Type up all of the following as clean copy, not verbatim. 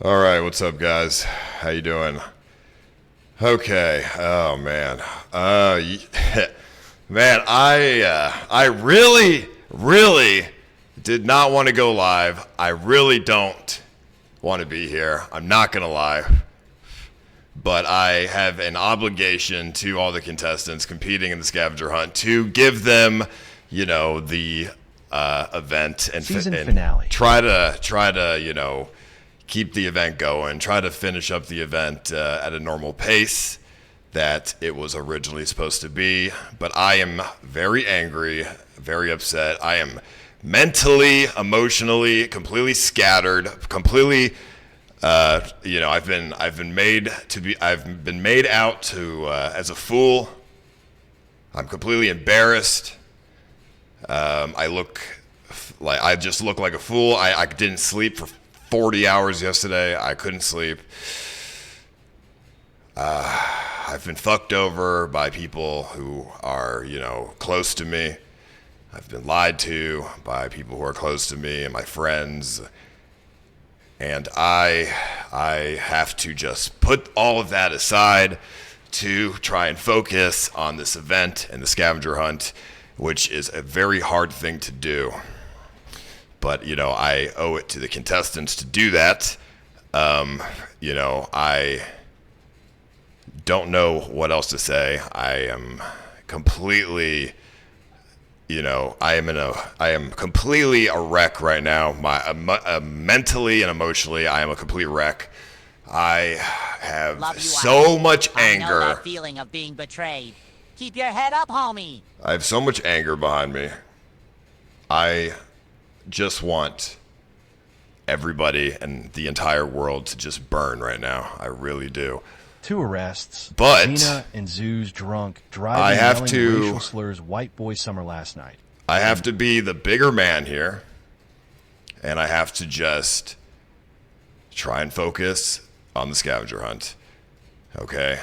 All right, what's up, guys? How you doing? Okay. Oh man. Man, I really did not want to go live. I really don't want to be here. I'm not gonna lie, but I have an obligation to all the contestants competing in the scavenger hunt to give them, the event and Season finale. try to keep the event going, try to finish up the event at a normal pace that it was originally supposed to be. But I am very angry, very upset. I am mentally, emotionally, completely scattered, completely. I've been made out to as a fool. I'm completely embarrassed. I just look like a fool. I didn't sleep for 40 hours yesterday. I couldn't sleep. I've been fucked over by people who are, close to me. I've been lied to by people who are close to me and my friends. And I have to just put all of that aside to try and focus on this event and the scavenger hunt, which is a very hard thing to do. But, I owe it to the contestants to do that. I don't know what else to say. I am completely, I am completely a wreck right now. Mentally and emotionally, I am a complete wreck. I have so much anger. I know that feeling of being betrayed. Keep your head up, homie. I have so much anger behind me. I just want everybody and the entire world to just burn right now. I really do. 2 arrests. But Gina and Zoo's drunk, driving, I have yelling to racial slurs. White boy summer last night. I have to be the bigger man here, and I have to just try and focus on the scavenger hunt. Okay?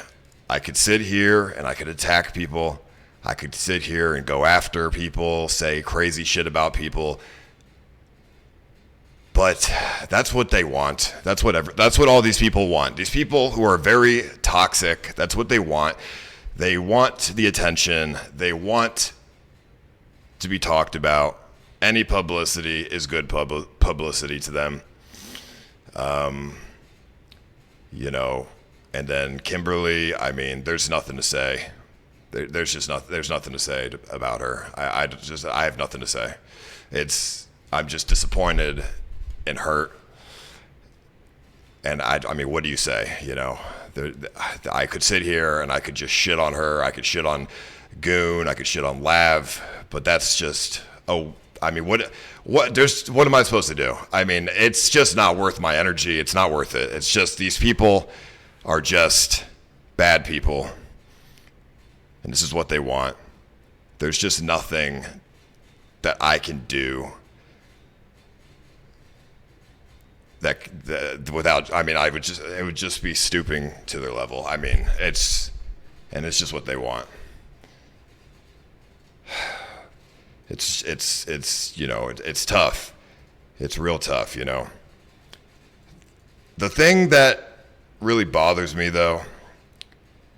I could sit here and I could attack people. I could sit here and go after people, say crazy shit about people. But that's what they want. That's what all these people want. These people who are very toxic, that's what they want. They want the attention. They want to be talked about. Any publicity is good publicity to them. And then Kimberly, there's nothing to say. There's nothing to say about her. I have nothing to say. I'm just disappointed and hurt. And what do you say? I could sit here and I could just shit on her. I could shit on Goon. I could shit on Lav. But that's just, what am I supposed to do? It's just not worth my energy. It's not worth it. It's just these people are just bad people. And this is what they want. There's just nothing that I can do that without, it would just be stooping to their level. It's just what they want. It's tough. It's real tough, The thing that really bothers me, though,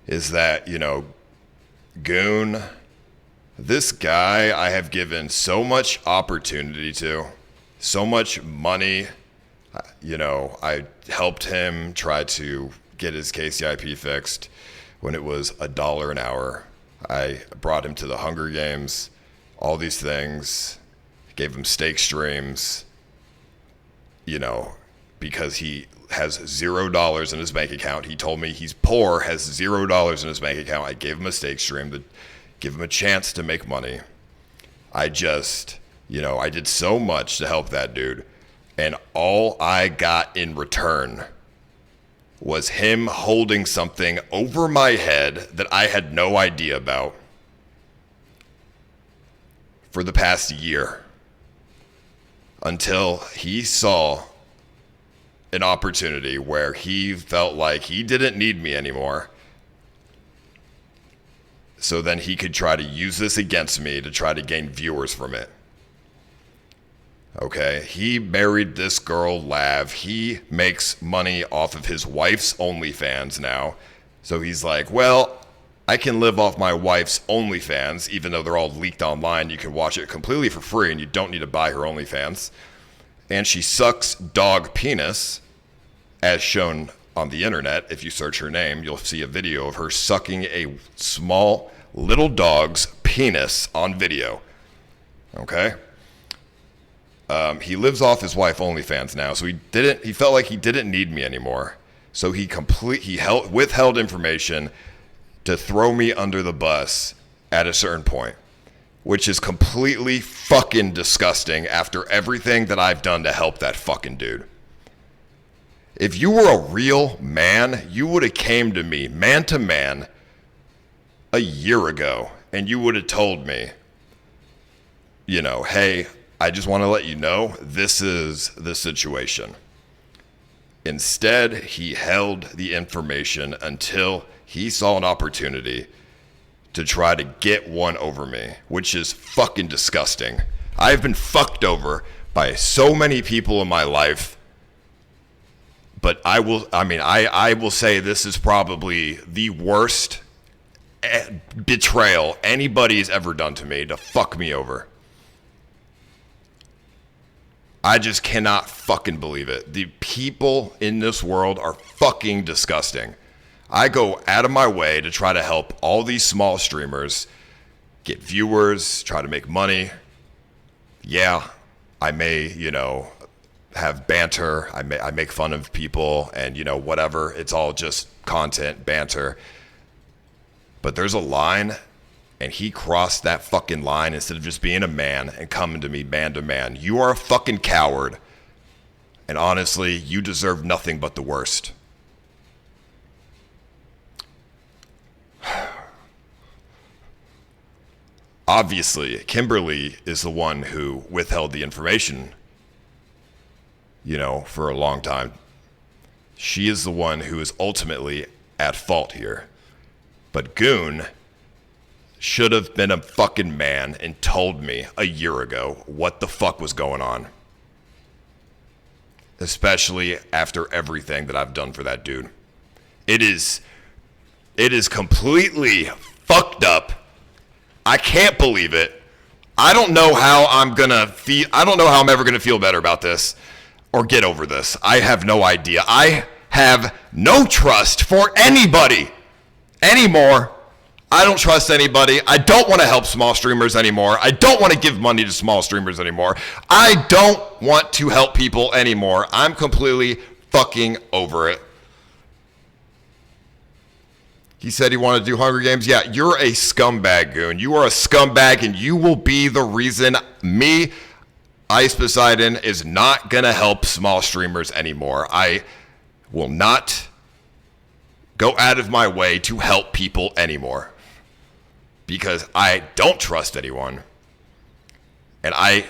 is that, Goon, this guy I have given so much opportunity to, so much money. I helped him try to get his KCIP fixed when it was $1 an hour. I brought him to the Hunger Games, all these things, gave him stake streams, because he has $0 in his bank account. He told me he's poor, has $0 in his bank account. I gave him a stake stream to give him a chance to make money. I did so much to help that dude. And all I got in return was him holding something over my head that I had no idea about for the past year, until he saw an opportunity where he felt like he didn't need me anymore. So then he could try to use this against me to try to gain viewers from it. Okay, he married this girl, Lav. He makes money off of his wife's OnlyFans now. So he's like, well, I can live off my wife's OnlyFans, even though they're all leaked online. You can watch it completely for free and you don't need to buy her OnlyFans. And she sucks dog penis, as shown on the internet. If you search her name, you'll see a video of her sucking a small little dog's penis on video. Okay? He lives off his wife OnlyFans now, so he felt like he didn't need me anymore. So he withheld information to throw me under the bus at a certain point, which is completely fucking disgusting after everything that I've done to help that fucking dude. If you were a real man, you would have came to me man to man a year ago and you would have told me, you know, hey, I just want to let you know this is the situation. Instead, he held the information until he saw an opportunity to try to get one over me, which is fucking disgusting. I've been fucked over by so many people in my life, but I will say this is probably the worst betrayal anybody's ever done to me, to fuck me over. I just cannot fucking believe it. The people in this world are fucking disgusting. I go out of my way to try to help all these small streamers get viewers, try to make money. Yeah, I may, have banter. I make fun of people and, whatever. It's all just content, banter. But there's a line, and he crossed that fucking line instead of just being a man and coming to me man to man. You are a fucking coward. And honestly, you deserve nothing but the worst. Obviously, Kimberly is the one who withheld the information, for a long time. She is the one who is ultimately at fault here. But Goon should have been a fucking man and told me a year ago what the fuck was going on. Especially after everything that I've done for that dude. It is completely fucked up. I can't believe it. I don't know how I'm gonna feel. I don't know how I'm ever gonna feel better about this or get over this. I have no idea. I have no trust for anybody anymore. I don't trust anybody. I don't want to help small streamers anymore. I don't want to give money to small streamers anymore. I don't want to help people anymore. I'm completely fucking over it. He said he wanted to do Hunger Games. Yeah, you're a scumbag, Goon. You are a scumbag, and you will be the reason me, Ice Poseidon, is not going to help small streamers anymore. I will not go out of my way to help people anymore. Because I don't trust anyone. And I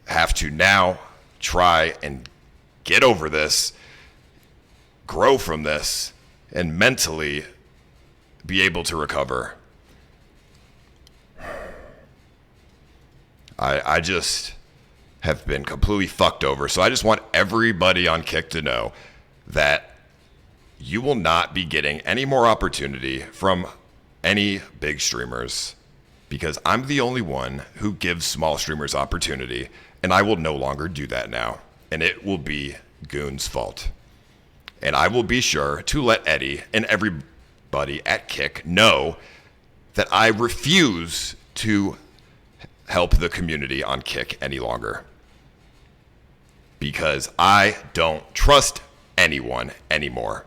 have to now try and get over this, grow from this, and mentally be able to recover. I just have been completely fucked over. So I just want everybody on Kick to know that you will not be getting any more opportunity from any big streamers, because I'm the only one who gives small streamers opportunity, and I will no longer do that now, and it will be Goon's fault. And I will be sure to let Eddie and everybody at Kick know that I refuse to help the community on Kick any longer, because I don't trust anyone anymore.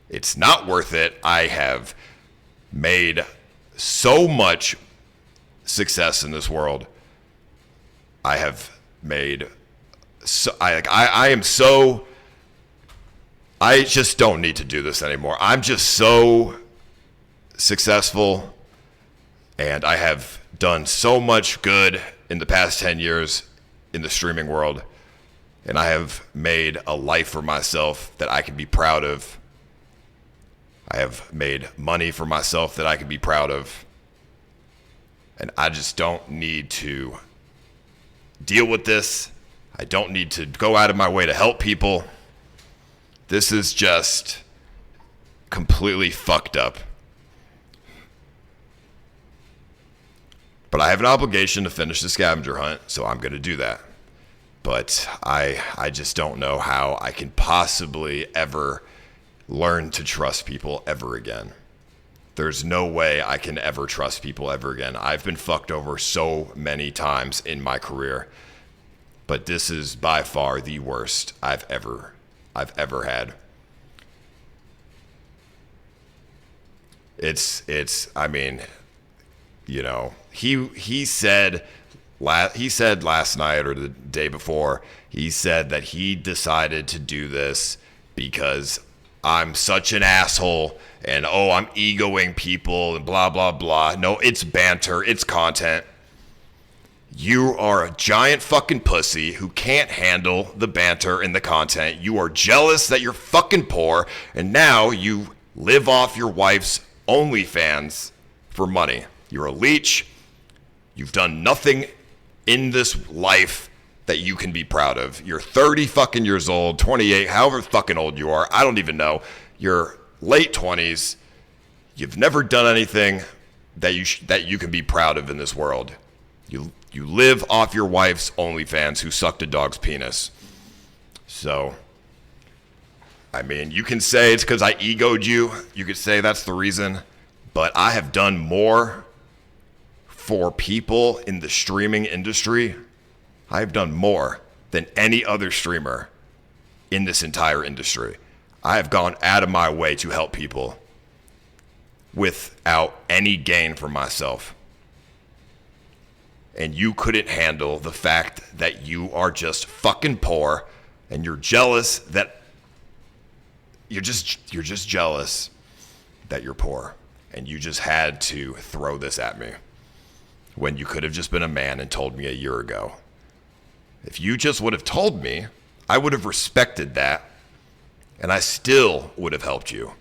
It's not worth it. I have made so much success in this world. I have made so I just don't need to do this anymore. I'm just so successful, and I have done so much good in the past 10 years in the streaming world, and I have made a life for myself that I can be proud of. I have made money for myself that I can be proud of. And I just don't need to deal with this. I don't need to go out of my way to help people. This is just completely fucked up. But I have an obligation to finish the scavenger hunt, so I'm going to do that. But I just don't know how I can possibly ever learn to trust people ever again. There's no way I can ever trust people ever again. I've been fucked over so many times in my career, but this is by far the worst I've ever had. I mean, you know, he said last night or the day before, he said that he decided to do this because I'm such an asshole and I'm egoing people and blah, blah, blah. No, it's banter. It's content. You are a giant fucking pussy who can't handle the banter and the content. You are jealous that you're fucking poor, and now you live off your wife's OnlyFans for money. You're a leech. You've done nothing in this life that you can be proud of. You're 30 fucking years old, 28, however fucking old you are. I don't even know. You're late 20s. You've never done anything that you can be proud of in this world. You live off your wife's OnlyFans who sucked a dog's penis. So, I mean, you can say it's because I egoed you. You could say that's the reason. But I have done more for people in the streaming industry. I've done more than any other streamer in this entire industry. I have gone out of my way to help people without any gain for myself. And you couldn't handle the fact that you are just fucking poor and you're jealous that you're just jealous that you're poor. And you just had to throw this at me when you could have just been a man and told me a year ago. If you just would have told me, I would have respected that, and I still would have helped you.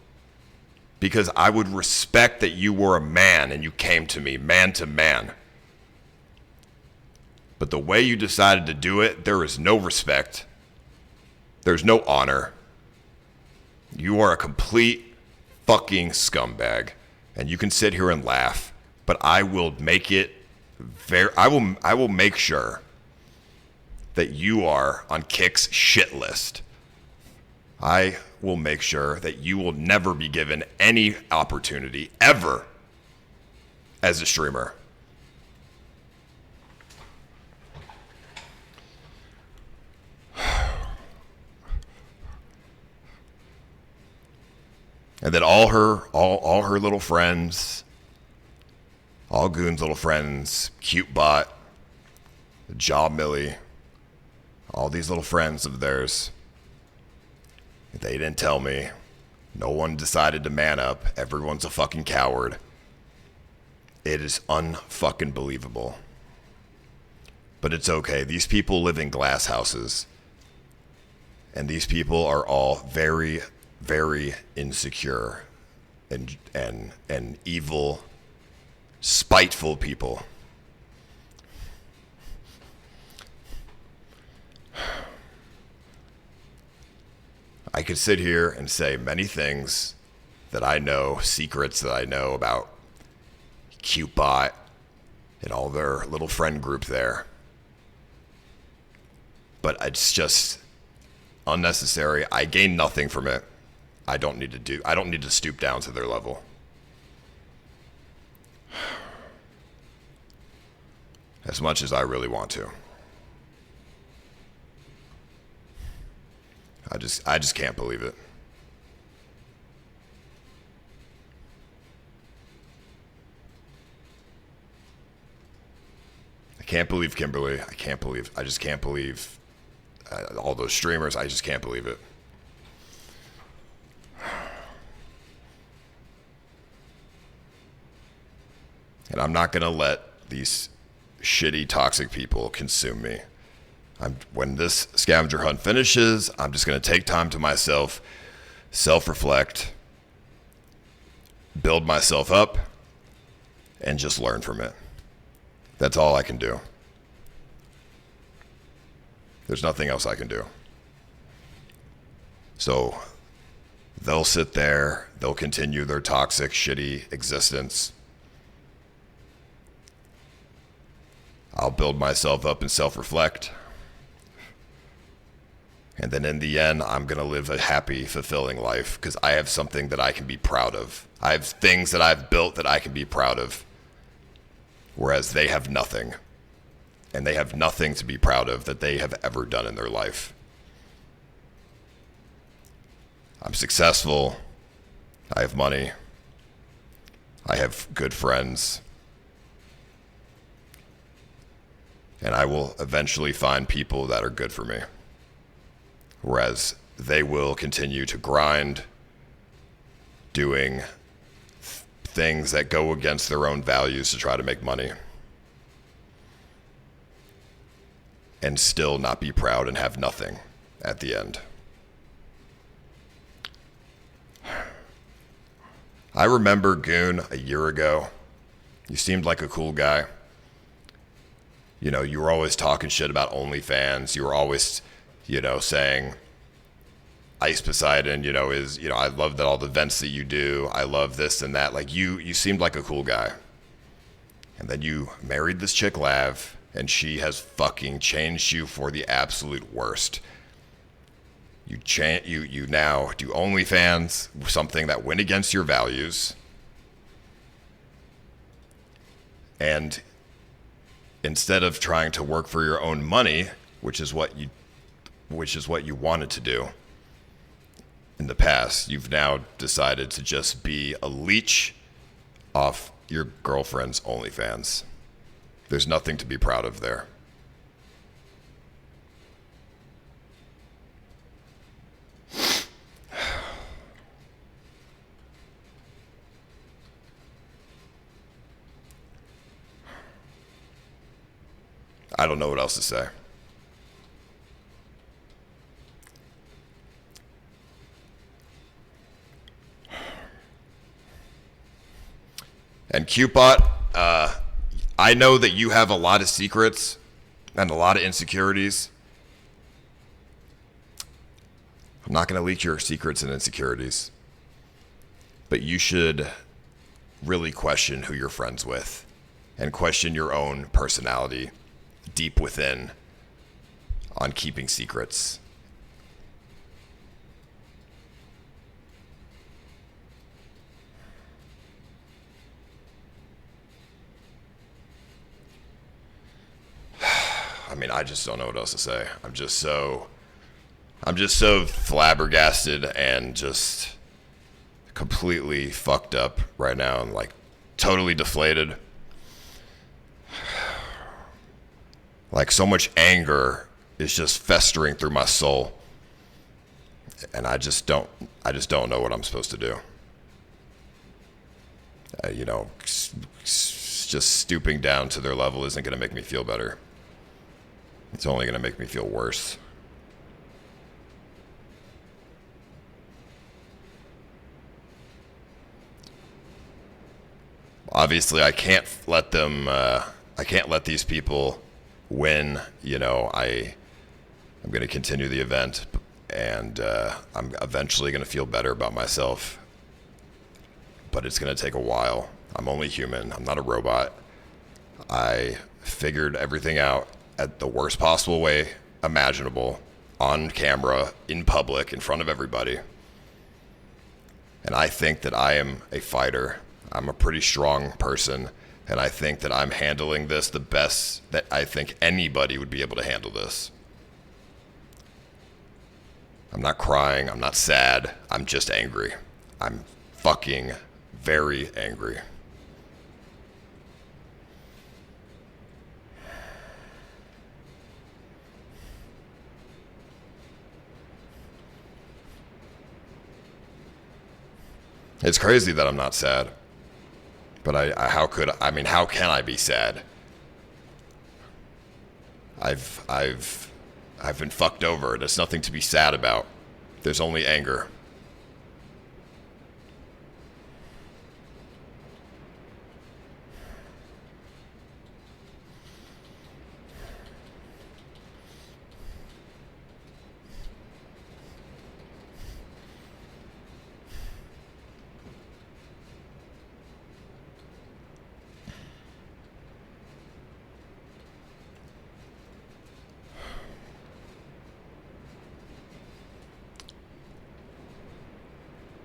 Because I would respect that you were a man and you came to me, man to man. But the way you decided to do it, there is no respect. There's no honor. You are a complete fucking scumbag. And you can sit here and laugh, but I will make it I will make sure that you are on Kick's shit list. I will make sure that you will never be given any opportunity ever as a streamer. And then all her little friends, all Goon's little friends, Cute Bot, Jaw Millie, all these little friends of theirs, they didn't tell me. No one decided to man up. Everyone's a fucking coward. It is unfucking believable. But it's okay. These people live in glass houses. And these people are all very, very insecure and evil, spiteful people. I could sit here and say many things that I know, secrets that I know about CuteBot and all their little friend group there. But it's just unnecessary. I gain nothing from it. I don't need to stoop down to their level. As much as I really want to. I just can't believe it. I can't believe Kimberly. I just can't believe all those streamers. I just can't believe it. And I'm not going to let these shitty, toxic people consume me. When this scavenger hunt finishes, I'm just going to take time to myself, self-reflect, build myself up, and just learn from it. That's all I can do. There's nothing else I can do. So they'll sit there, they'll continue their toxic, shitty existence. I'll build myself up and self-reflect. And then in the end, I'm going to live a happy, fulfilling life because I have something that I can be proud of. I have things that I've built that I can be proud of. Whereas they have nothing. And they have nothing to be proud of that they have ever done in their life. I'm successful. I have money. I have good friends. And I will eventually find people that are good for me. Whereas they will continue to grind, doing things that go against their own values to try to make money. And still not be proud and have nothing at the end. I remember Goon a year ago. You seemed like a cool guy. You know, you were always talking shit about OnlyFans. You were always, saying Ice Poseidon, is, I love that all the events that you do. I love this and that. Like, you seemed like a cool guy. And then you married this chick, Lav, and she has fucking changed you for the absolute worst. You now do OnlyFans, something that went against your values. And instead of trying to work for your own money, which is what you wanted to do in the past, you've now decided to just be a leech off your girlfriend's OnlyFans. There's nothing to be proud of there. I don't know what else to say. And Cupid, I know that you have a lot of secrets and a lot of insecurities. I'm not going to leak your secrets and insecurities. But you should really question who you're friends with and question your own personality deep within on keeping secrets. I mean, I just don't know what else to say. I'm just so flabbergasted and just completely fucked up right now and like totally deflated. Like so much anger is just festering through my soul. And I just don't know what I'm supposed to do. Just stooping down to their level isn't going to make me feel better. It's only going to make me feel worse. Obviously, I can't let these people win. I'm going to continue the event, and I'm eventually going to feel better about myself. But it's going to take a while. I'm only human. I'm not a robot. I figured everything out at the worst possible way imaginable, on camera, in public, in front of everybody. And I think that I am a fighter. I'm a pretty strong person, and I think that I'm handling this the best that I think anybody would be able to handle this. I'm not crying, I'm not sad, I'm just angry. I'm fucking very angry. It's crazy that I'm not sad. But how can I be sad? I've been fucked over. There's nothing to be sad about. There's only anger.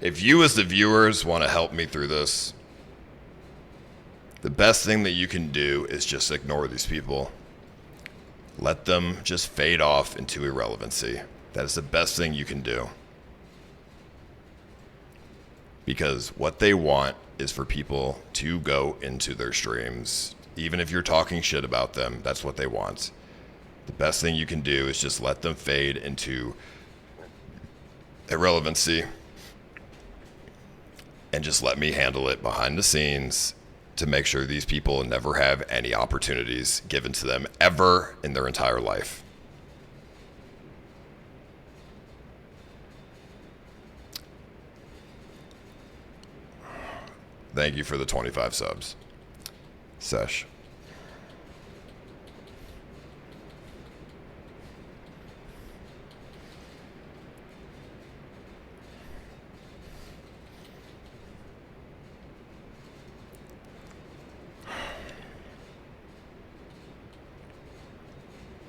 if you as the viewers want to help me through this, the best thing that you can do is just ignore these people. Let them just fade off into irrelevancy. That is the best thing you can do. Because what they want is for people to go into their streams. Even if you're talking shit about them, that's what they want. The best thing you can do is just let them fade into irrelevancy and just let me handle it behind the scenes to make sure these people never have any opportunities given to them ever in their entire life. Thank you for the 25 subs. Sesh.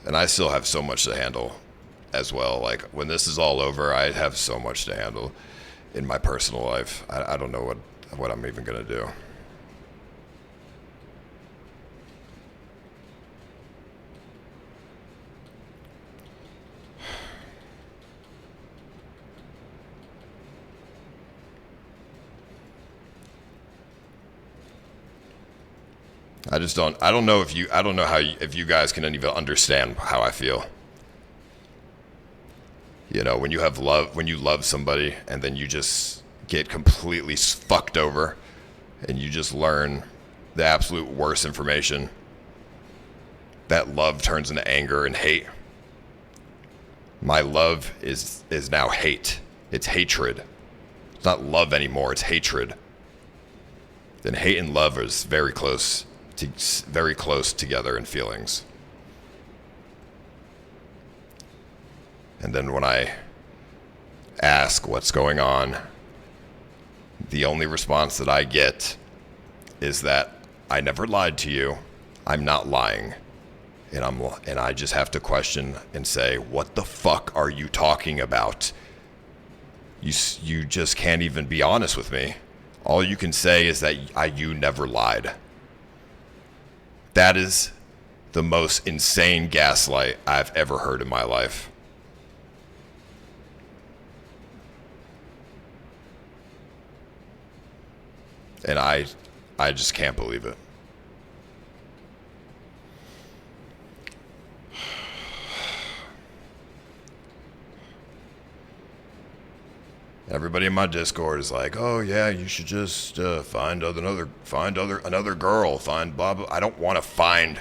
And I still have so much to handle as well. Like, when this is all over, I have so much to handle in my personal life. I don't know what I'm even going to do. I don't know if if you guys can even understand how I feel. You know, when you love somebody and then you just get completely fucked over and you just learn the absolute worst information, that love turns into anger and hate. My love is now hate. It's hatred. It's not love anymore, it's hatred. Then hate and love is very close together in feelings. And then when I ask what's going on, the only response that I get is that I never lied to you. I'm not lying. And I just have to question and say, what the fuck are you talking about? You just can't even be honest with me. All you can say is that you never lied. That is the most insane gaslight I've ever heard in my life. And I just can't believe it. Everybody in my Discord is like, "Oh yeah, you should just find another girl, find blah blah." I don't want to find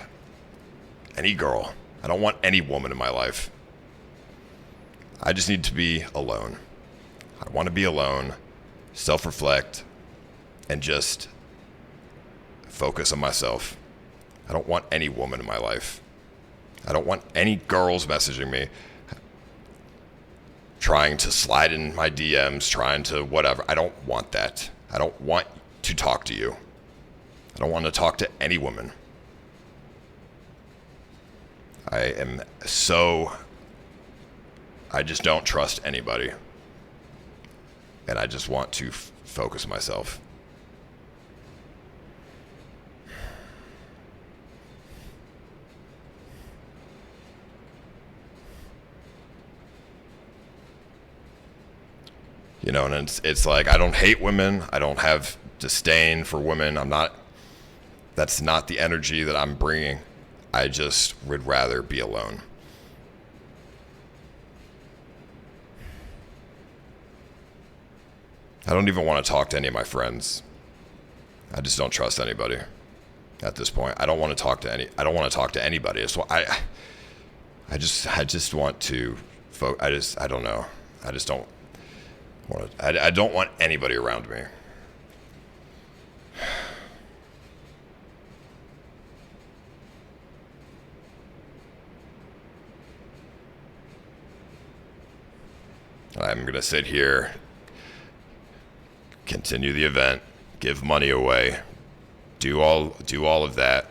any girl. I don't want any woman in my life. I just need to be alone. I want to be alone, self-reflect, and just focus on myself. I don't want any woman in my life. I don't want any girls messaging me, trying to slide in my DMs, trying to whatever. I don't want that. I don't want to talk to you. I don't want to talk to any woman. I just don't trust anybody. And I just want to focus myself. You know, and it's like, I don't hate women. I don't have disdain for women. That's not the energy that I'm bringing. I just would rather be alone. I don't even want to talk to any of my friends. I just don't trust anybody at this point. I don't want to talk to anybody. So I just want to I don't know. I just don't I don't want anybody around me. I'm going to sit here, continue the event, give money away, do all of that,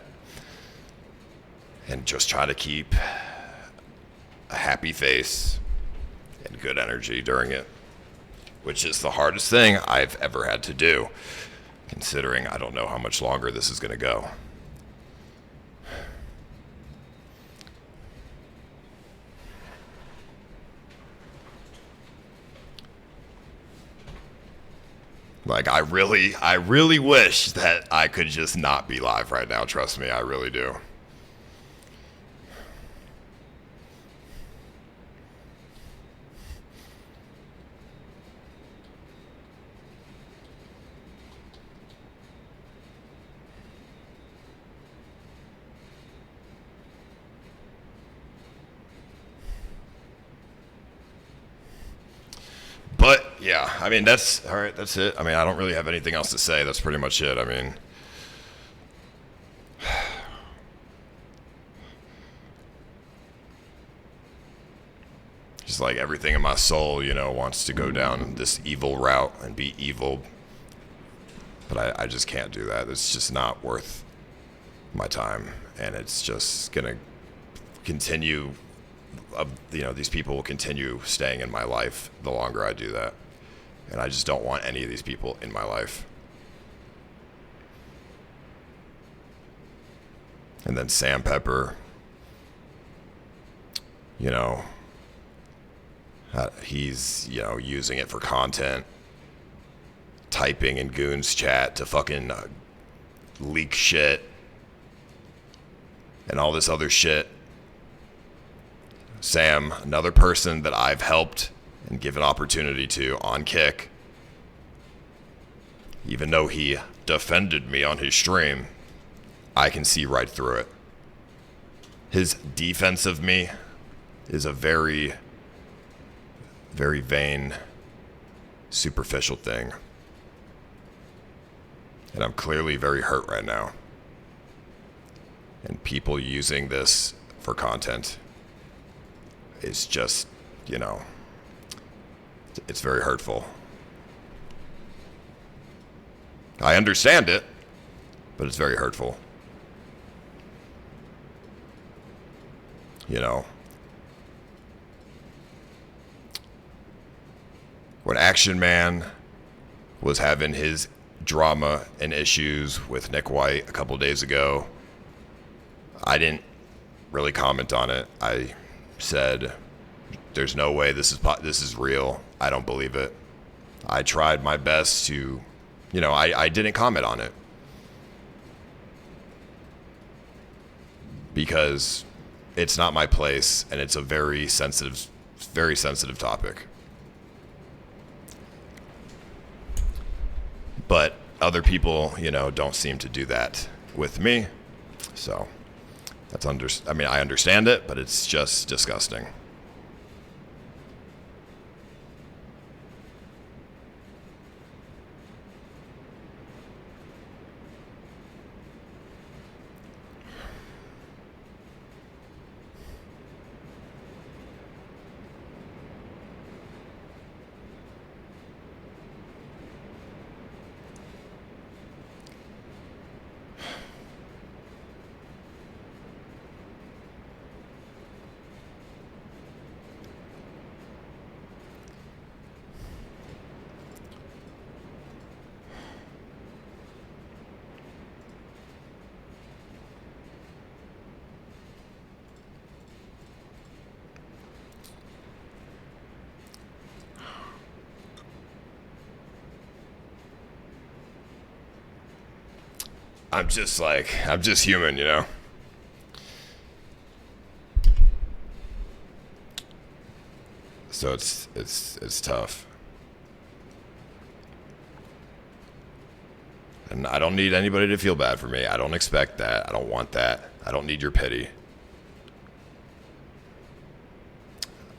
and just try to keep a happy face and good energy during it. which is the hardest thing I've ever had to do, considering I don't know how much longer this is going to go. Like, I really wish that I could just not be live right now. Trust me, I really do. But yeah, I mean, that's all right. That's it. I mean, I don't really have anything else to say. That's pretty much it. I mean, just like everything in my soul, wants to go down this evil route and be evil. But I just can't do that. It's just not worth my time. And it's just going to continue. These people will continue staying in my life the longer I do that. And I just don't want any of these people in my life. And then Sam Pepper, he's, using it for content, typing in Goon's chat to fucking leak shit and all this other shit. Sam, another person that I've helped and given opportunity to on Kick, even though he defended me on his stream, I can see right through it. His defense of me is a very, very vain, superficial thing. And I'm clearly very hurt right now. And people using this for content is just, it's very hurtful. I understand it, but it's very hurtful. When Action Man was having his drama and issues with Nick White a couple days ago, I didn't really comment on it. I said, there's no way this is real. I don't believe it. I tried my best to, I didn't comment on it. Because it's not my place and it's a very sensitive topic. But other people, don't seem to do that with me. So I understand it, but it's just disgusting. I'm just human, So it's tough. And I don't need anybody to feel bad for me. I don't expect that. I don't want that. I don't need your pity.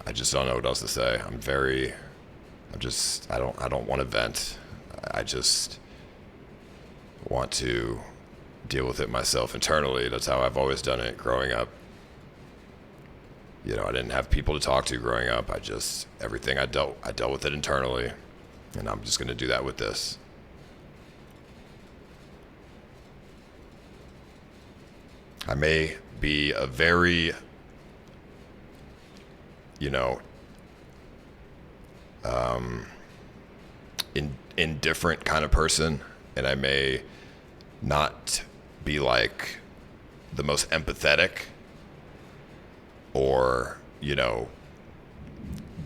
I just don't know what else to say. I don't want to vent. I just want to deal with it myself internally. That's how I've always done it growing up. I didn't have people to talk to growing up. Everything I dealt with it internally. And I'm just going to do that with this. I may be a very, indifferent kind of person, and I may not be like the most empathetic or,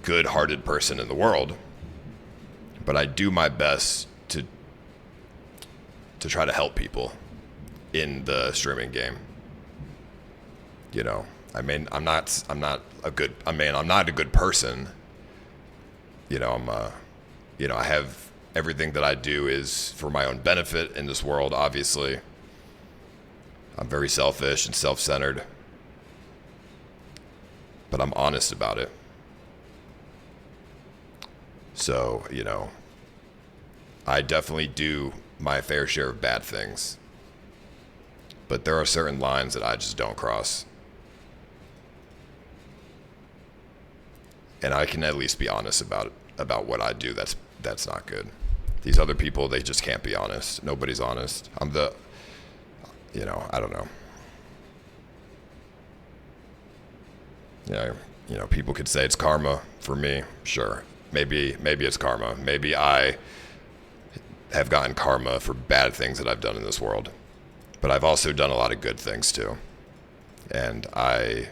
good-hearted person in the world, but I do my best to try to help people in the streaming game. I'm not a good person. I have everything that I do is for my own benefit in this world, obviously. I'm very selfish and self-centered, but I'm honest about it. So, I definitely do my fair share of bad things, but there are certain lines that I just don't cross. And I can at least be honest about what I do that's not good. These other people, they just can't be honest. Nobody's honest. I don't know. Yeah, people could say it's karma for me. Sure. Maybe it's karma. Maybe I have gotten karma for bad things that I've done in this world. But I've also done a lot of good things too. And I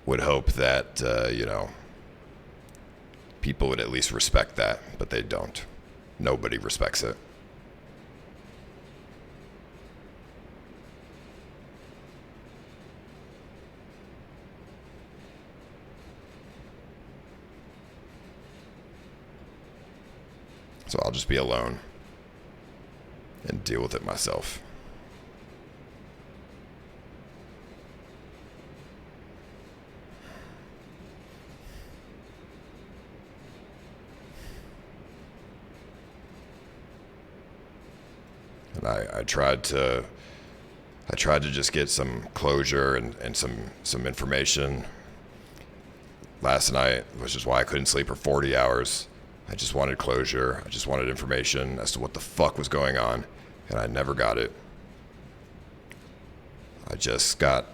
would hope that, people would at least respect that, but they don't. Nobody respects it. So I'll just be alone and deal with it myself. And I tried to just get some closure and some information last night, which is why I couldn't sleep for 40 hours. I just wanted closure. I just wanted information as to what the fuck was going on, and I never got it. I just got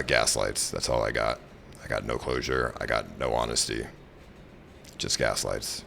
gaslights. That's all I got. I got no closure. I got no honesty. Just gaslights.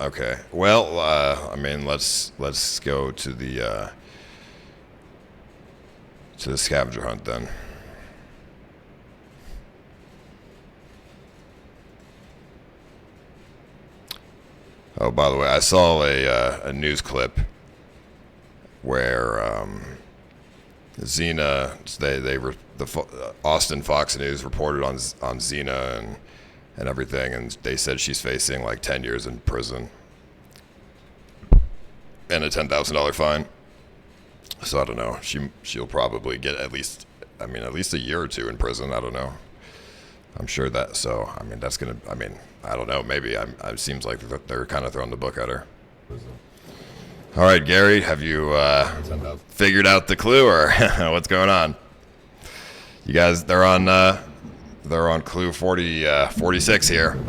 Okay. Well, let's go to the scavenger hunt then. Oh, by the way, I saw a news clip where Xena, Austin Fox News reported on Xena and everything, and they said she's facing like 10 years in prison and a $10,000 fine. So I don't know. She'll probably get at least a year or two in prison. I don't know. I'm sure that. So that's gonna. I don't know. Maybe it seems like they're kind of throwing the book at her. All right, Gary, have you figured out the clue or what's going on? You guys, they're on clue 46 here.